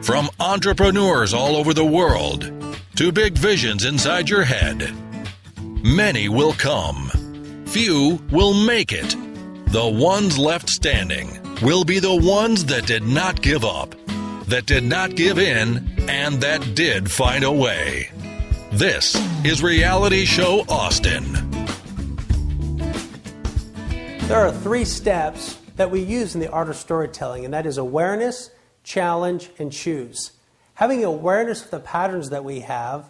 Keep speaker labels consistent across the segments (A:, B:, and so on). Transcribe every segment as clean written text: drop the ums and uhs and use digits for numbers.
A: From entrepreneurs all over the world to big visions inside your head, many will come. Few will make it. The ones left standing will be the ones that did not give up, that did not give in, and that did find a way. This is Reality Show Austin.
B: There are 3 steps that we use in the art of storytelling, and that is awareness, challenge, and choose. Having awareness of the patterns that we have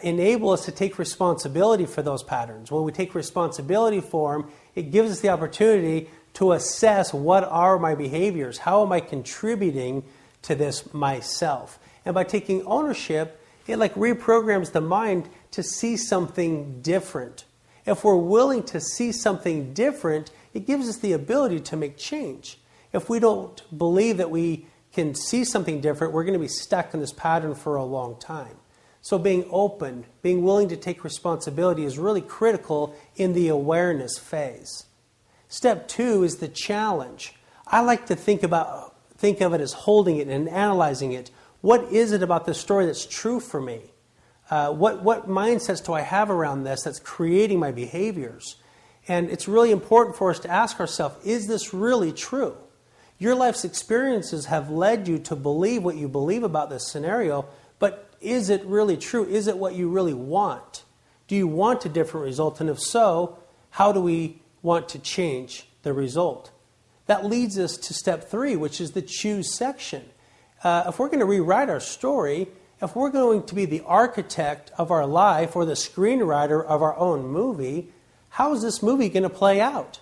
B: enable us to take responsibility for those patterns. When we take responsibility for them, it gives us the opportunity to assess what are my behaviors, how am I contributing to this myself. And by taking ownership, it reprograms the mind to see something different. If we're willing to see something different, it gives us the ability to make change. If we don't believe that we can see something different, we're going to be stuck in this pattern for a long time. So being open, being willing to take responsibility is really critical in the awareness phase. Step 2 is the challenge. I like to think of it as holding it and analyzing it. What is it about this story that's true for me? What mindsets do I have around this that's creating my behaviors? And it's really important for us to ask ourselves, is this really true? Your life's experiences have led you to believe what you believe about this scenario, but is it really true? Is it what you really want? Do you want a different result? And if so, how do we want to change the result? That leads us to step 3, which is the choose section. If we're going to rewrite our story, if we're going to be the architect of our life or the screenwriter of our own movie, how is this movie going to play out?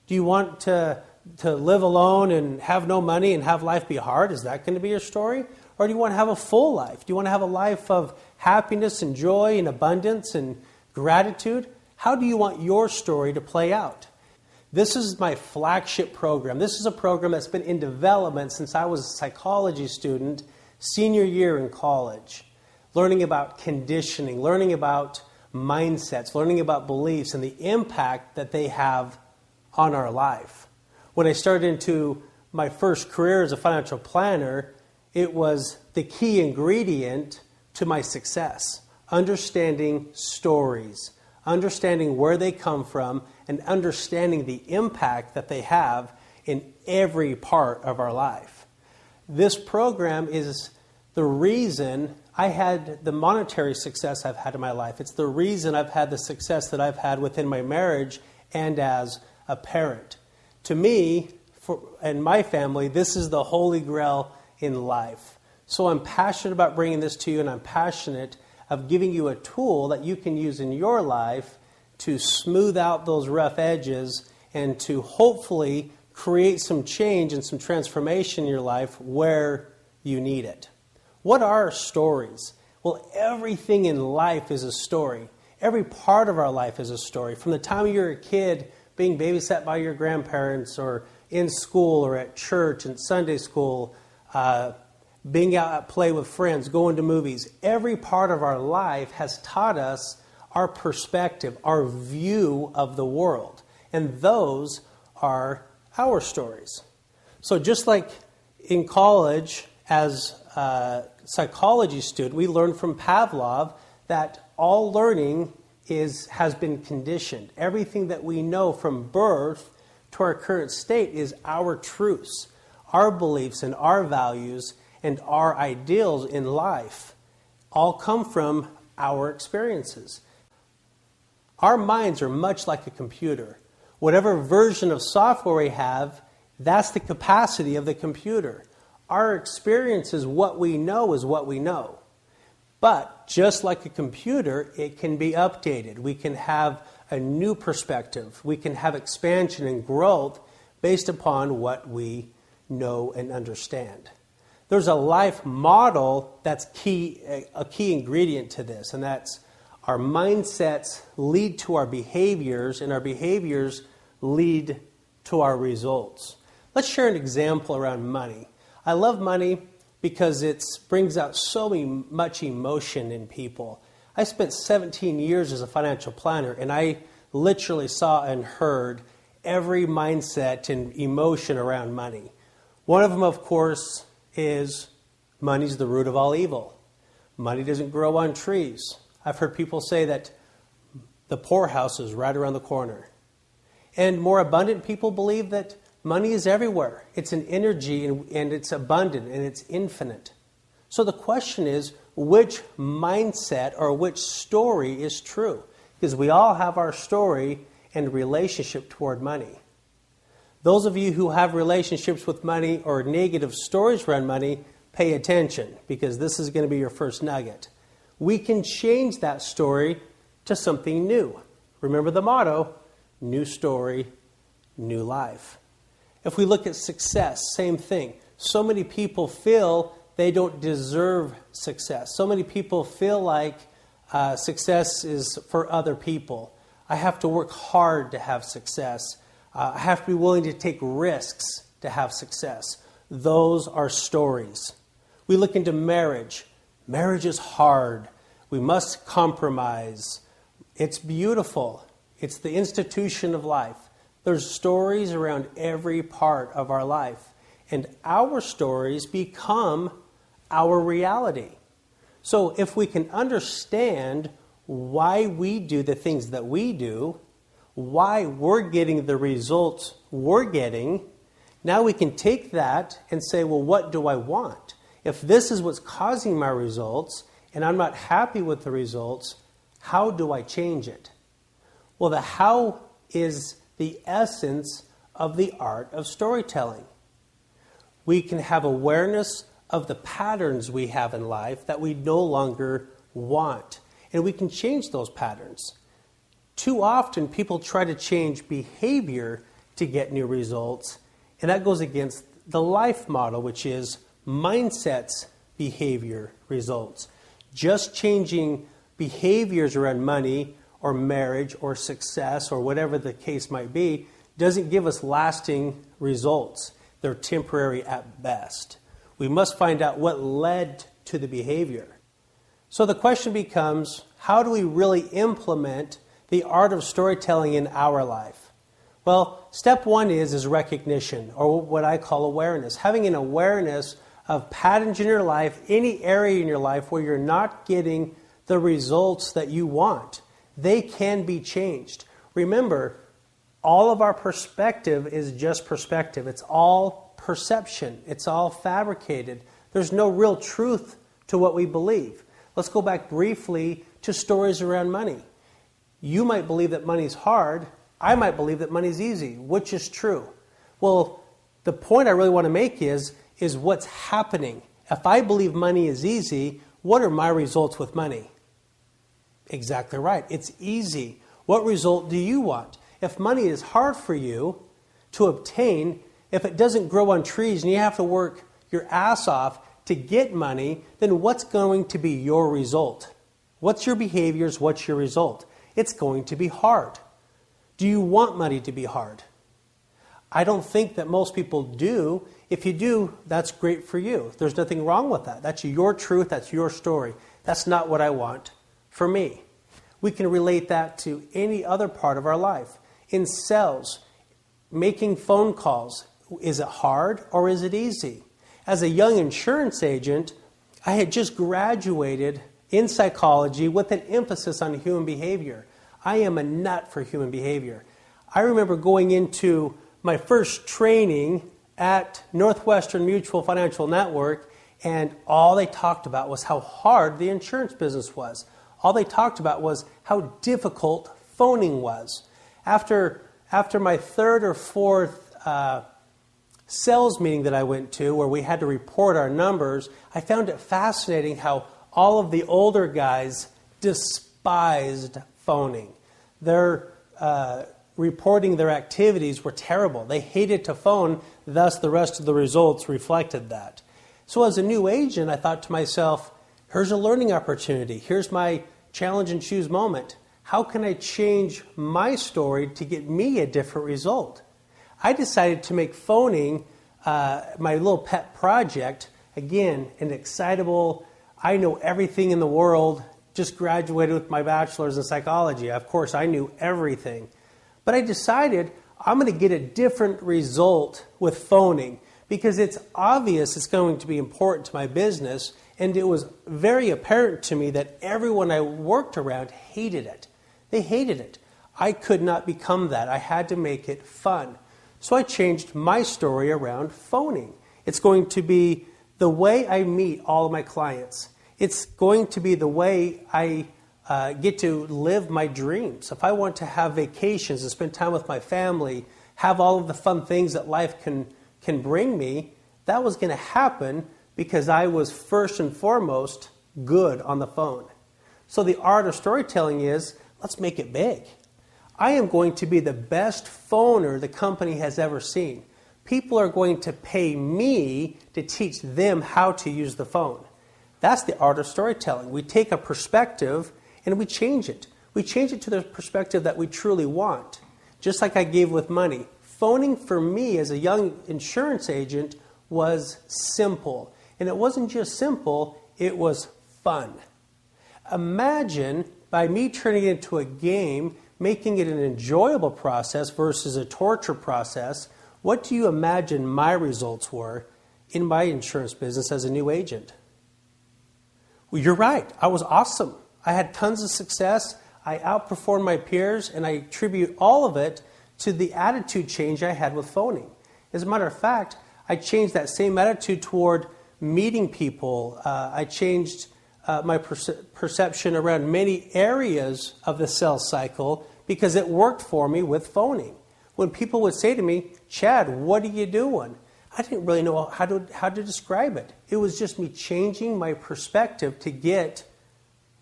B: Do you want to live alone and have no money and have life be hard? Is that going to be your story? Or do you want to have a full life? Do you want to have a life of happiness and joy and abundance and gratitude? How do you want your story to play out? This is my flagship program. This is a program that's been in development since I was a psychology student, senior year in college, learning about conditioning, learning about mindsets, learning about beliefs and the impact that they have on our life. When I started into my first career as a financial planner, it was the key ingredient to my success. Understanding stories, understanding where they come from, and understanding the impact that they have in every part of our life. This program is the reason I had the monetary success I've had in my life. It's the reason I've had the success that I've had within my marriage and as a parent. To me, and my family, this is the holy grail in life. So I'm passionate about bringing this to you, and I'm passionate of giving you a tool that you can use in your life to smooth out those rough edges and to hopefully create some change and some transformation in your life where you need it. What are stories? Well, everything in life is a story. Every part of our life is a story. From the time you're a kid, being babysat by your grandparents, or in school or at church and Sunday school, being out at play with friends, going to movies. Every part of our life has taught us our perspective, our view of the world. And those are our stories. So just like in college, as a psychology student, we learned from Pavlov that all learning has been conditioned. Everything that we know from birth to our current state is our truths, our beliefs and our values and our ideals in life all come from our experiences. Our minds are much like a computer. Whatever version of software we have, that's the capacity of the computer. Our experience is what we know. But just like a computer, it can be updated. We can have a new perspective. We can have expansion and growth based upon what we know and understand. There's a life model that's a key ingredient to this, and that's our mindsets lead to our behaviors, and our behaviors lead to our results. Let's share an example around money. I love money because it brings out so much emotion in people. I spent 17 years as a financial planner, and I literally saw and heard every mindset and emotion around money. One of them, of course, is Money's the root of all evil. Money doesn't grow on trees. I've heard people say that the poorhouse is right around the corner. And more abundant people believe that money is everywhere. It's an energy and it's abundant and it's infinite. So the question is, which mindset or which story is true? Because we all have our story and relationship toward money. Those of you who have relationships with money or negative stories around money, pay attention, because this is going to be your first nugget. We can change that story to something new. Remember the motto, new story, new life. If we look at success, same thing. So many people feel they don't deserve success. So many people feel like success is for other people. I have to work hard to have success. I have to be willing to take risks to have success. Those are stories. We look into marriage. Marriage is hard. We must compromise. It's beautiful. It's the institution of life. There's stories around every part of our life. And our stories become our reality. So if we can understand why we do the things that we do, why we're getting the results we're getting, now we can take that and say, well, what do I want? If this is what's causing my results and I'm not happy with the results, how do I change it? Well, the how is the essence of the art of storytelling. We can have awareness of the patterns we have in life that we no longer want. And we can change those patterns. Too often, people try to change behavior to get new results, and that goes against the life model, which is mindsets, behavior, results. Just changing behaviors around money or marriage or success or whatever the case might be doesn't give us lasting results. They're temporary at best. We must find out what led to the behavior. So the question becomes, how do we really implement the art of storytelling in our life? Well, step one is recognition, or what I call awareness. Having an awareness of patterns in your life, any area in your life where you're not getting the results that you want. They can be changed. Remember, all of our perspective is just perspective. It's all perception. It's all fabricated. There's no real truth to what we believe. Let's go back briefly to stories around money. You might believe that money's hard. I might believe that money's easy. Which is true? Well, the point I really want to make is what's happening. If I believe money is easy, what are my results with money? Exactly right. It's easy. What result do you want? If money is hard for you to obtain, if it doesn't grow on trees and you have to work your ass off to get money, then what's going to be your result? What's your behaviors? What's your result? It's going to be hard. Do you want money to be hard? I don't think that most people do. If you do, that's great for you. There's nothing wrong with that. That's your truth. That's your story. That's not what I want for me. We can relate that to any other part of our life. In sales, making phone calls, is it hard or is it easy? As a young insurance agent, I had just graduated in psychology with an emphasis on human behavior. I am a nut for human behavior. I remember going into my first training at Northwestern Mutual Financial Network, and all they talked about was how hard the insurance business was. All they talked about was how difficult phoning was. After my third or fourth sales meeting that I went to, where we had to report our numbers, I found it fascinating how all of the older guys despised phoning. Their reporting their activities were terrible. They hated to phone, thus the rest of the results reflected that. So as a new agent, I thought to myself, here's a learning opportunity. Here's my challenge and choose moment. How can I change my story to get me a different result? I decided to make phoning my little pet project. Again, an excitable, I know everything in the world, just graduated with my bachelor's in psychology. Of course, I knew everything. But I decided I'm going to get a different result with phoning because it's obvious it's going to be important to my business, and it was very apparent to me that everyone I worked around hated it. They hated it. I could not become that. I had to make it fun. So I changed my story around phoning. It's going to be the way I meet all of my clients. It's going to be the way I get to live my dreams. If I want to have vacations and spend time with my family, have all of the fun things that life can bring me, that was going to happen because I was first and foremost good on the phone. So the art of storytelling is, let's make it big. I am going to be the best phoner the company has ever seen. People are going to pay me to teach them how to use the phone. That's the art of storytelling. We take a perspective and we change it. We change it to the perspective that we truly want. Just like I gave with money. Phoning for me as a young insurance agent was simple. And it wasn't just simple, it was fun. Imagine by me turning it into a game, making it an enjoyable process versus a torture process, what do you imagine my results were in my insurance business as a new agent? Well, you're right. I was awesome. I had tons of success. I outperformed my peers, and I attribute all of it to the attitude change I had with phoning. As a matter of fact, I changed that same attitude toward meeting people. I changed my perception around many areas of the sales cycle because it worked for me with phoning. When people would say to me, Chad, what are you doing? I didn't really know how to describe it. It was just me changing my perspective to get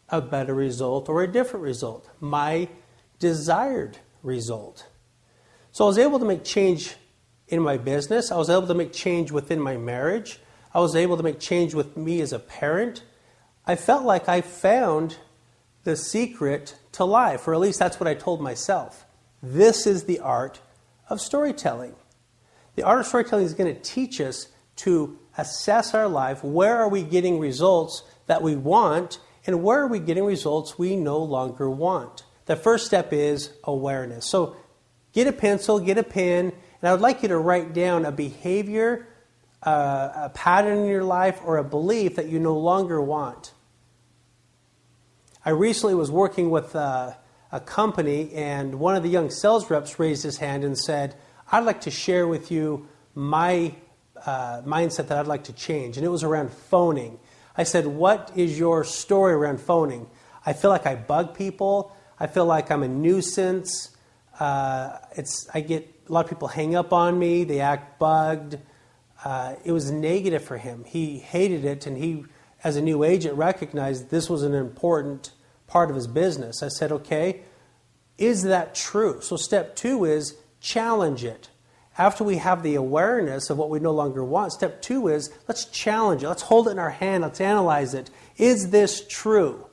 B: a better result or a different result, my desired result. So I was able to make change in my business. I was able to make change within my marriage. I was able to make change with me as a parent. I felt like I found the secret to life, or at least that's what I told myself. This is the art of storytelling. The art of storytelling is going to teach us to assess our life. Where are we getting results that we want, and where are we getting results we no longer want? The first step is awareness. So get a pencil, get a pen, and I would like you to write down a behavior, a pattern in your life, or a belief that you no longer want. I recently was working with a company, and one of the young sales reps raised his hand and said, I'd like to share with you my mindset that I'd like to change. And it was around phoning. I said, what is your story around phoning? I feel like I bug people. I feel like I'm a nuisance. I get a lot of people hang up on me. They act bugged. It was negative for him. He hated it, and he, as a new agent, recognized this was an important part of his business. I said, okay, is that true? So step 2 is challenge it. After we have the awareness of what we no longer want, step 2 is let's challenge it. Let's hold it in our hand. Let's analyze it. Is this true?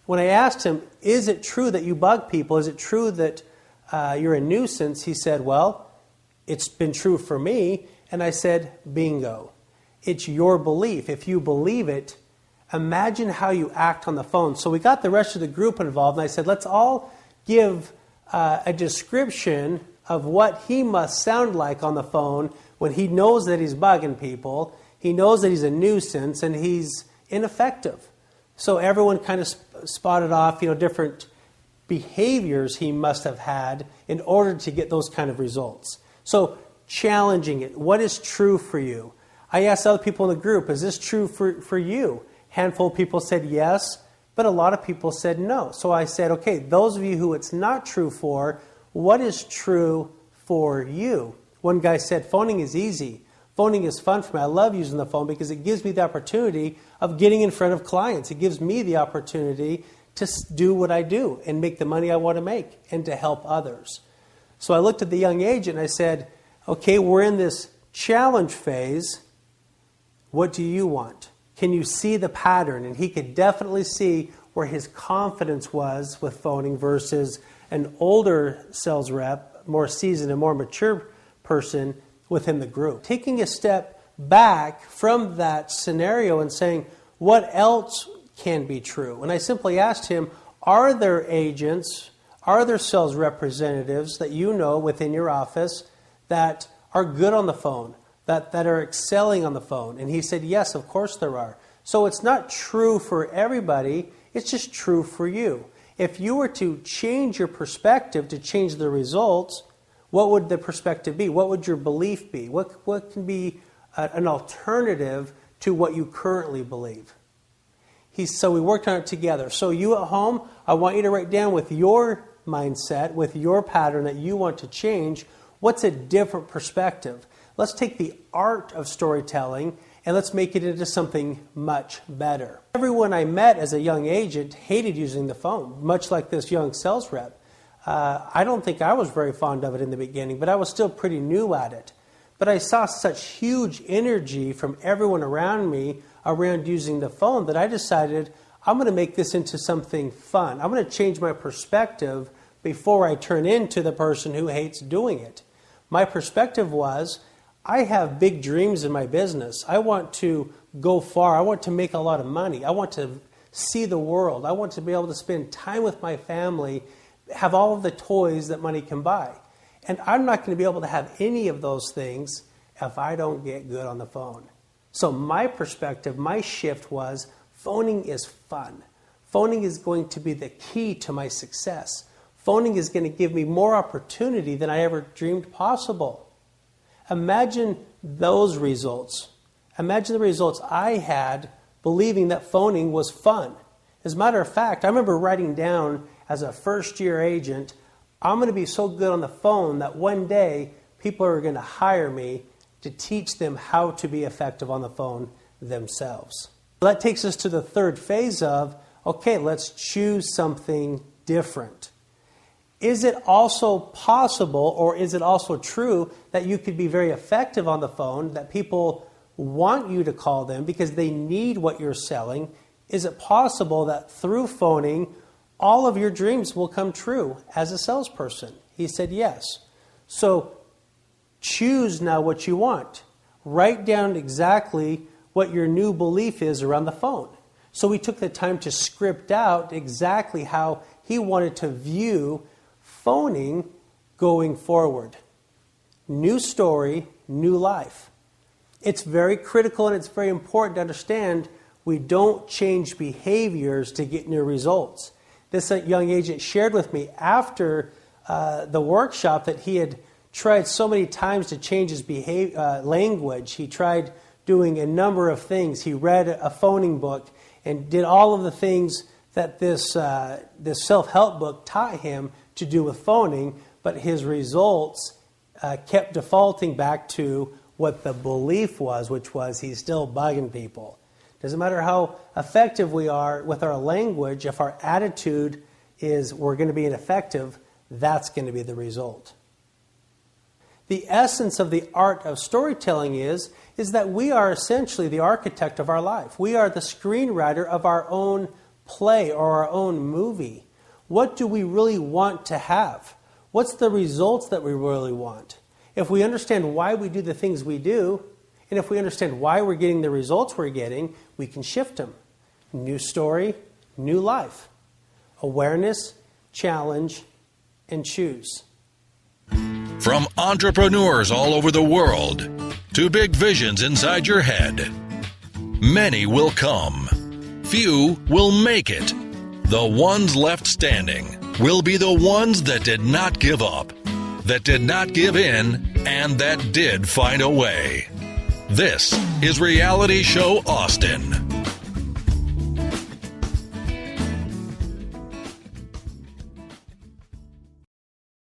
B: When I asked him, is it true that you bug people? Is it true that you're a nuisance? He said, well, it's been true for me. And I said, bingo. It's your belief. If you believe it, imagine how you act on the phone. So we got the rest of the group involved, and I said, let's all give a description of what he must sound like on the phone when he knows that he's bugging people, he knows that he's a nuisance, and he's ineffective. So everyone kind of spotted off, different behaviors he must have had in order to get those kind of results. So challenging it. What is true for you? I asked other people in the group, is this true for you? Handful of people said yes, but a lot of people said no. So I said, okay, those of you who it's not true for, what is true for you? One guy said, phoning is easy. Phoning is fun for me. I love using the phone because it gives me the opportunity of getting in front of clients. It gives me the opportunity to do what I do and make the money I want to make and to help others. So I looked at the young agent and I said, okay, we're in this challenge phase. What do you want? Can you see the pattern? And he could definitely see where his confidence was with phoning versus an older sales rep, more seasoned and more mature person within the group. Taking a step back from that scenario and saying, what else can be true? And I simply asked him, are there agents, are there sales representatives that you know within your office that are good on the phone, that are excelling on the phone? And he said, yes, of course there are. So it's not true for everybody, it's just true for you. If you were to change your perspective to change the results, what would the perspective be? What would your belief be? What can be an alternative to what you currently believe? So we worked on it together. So you at home, I want you to write down with your mindset, with your pattern that you want to change, what's a different perspective? Let's take the art of storytelling and let's make it into something much better. Everyone I met as a young agent hated using the phone, much like this young sales rep. I don't think I was very fond of it in the beginning, but I was still pretty new at it. But I saw such huge energy from everyone around me around using the phone that I decided I'm going to make this into something fun. I'm going to change my perspective before I turn into the person who hates doing it. My perspective was, I have big dreams in my business. I want to go far. I want to make a lot of money. I want to see the world. I want to be able to spend time with my family, have all of the toys that money can buy. And I'm not going to be able to have any of those things if I don't get good on the phone. So my perspective, my shift was, phoning is fun. Phoning is going to be the key to my success. Phoning is going to give me more opportunity than I ever dreamed possible. Imagine those results. Imagine the results I had believing that phoning was fun. As a matter of fact, I remember writing down as a first-year agent, I'm going to be so good on the phone that one day people are going to hire me to teach them how to be effective on the phone themselves. That takes us to the third phase of, okay, let's choose something different. Is it also possible, or is it also true, that you could be very effective on the phone, that people want you to call them because they need what you're selling? Is it possible that through phoning, all of your dreams will come true as a salesperson? He said yes. So choose now what you want. Write down exactly what your new belief is around the phone. So we took the time to script out exactly how he wanted to view phoning going forward. New story, new life. It's very critical and it's very important to understand we don't change behaviors to get new results. This young agent shared with me after the workshop that he had tried so many times to change his language. He tried doing a number of things. He read a phoning book and did all of the things that this self-help book taught him to do with phoning, but his results kept defaulting back to what the belief was, which was he's still bugging people. Doesn't matter how effective we are with our language, if our attitude is we're going to be ineffective, that's going to be the result. The essence of the art of storytelling is that we are essentially the architect of our life. We are the screenwriter of our own play or our own movie. What do we really want to have? What's the results that we really want? If we understand why we do the things we do, and if we understand why we're getting the results we're getting, we can shift them. New story, new life. Awareness, challenge, and choose.
A: From entrepreneurs all over the world to big visions inside your head, many will come. Few will make it. The ones left standing will be the ones that did not give up, that did not give in, and that did find a way. This is Reality Show Austin.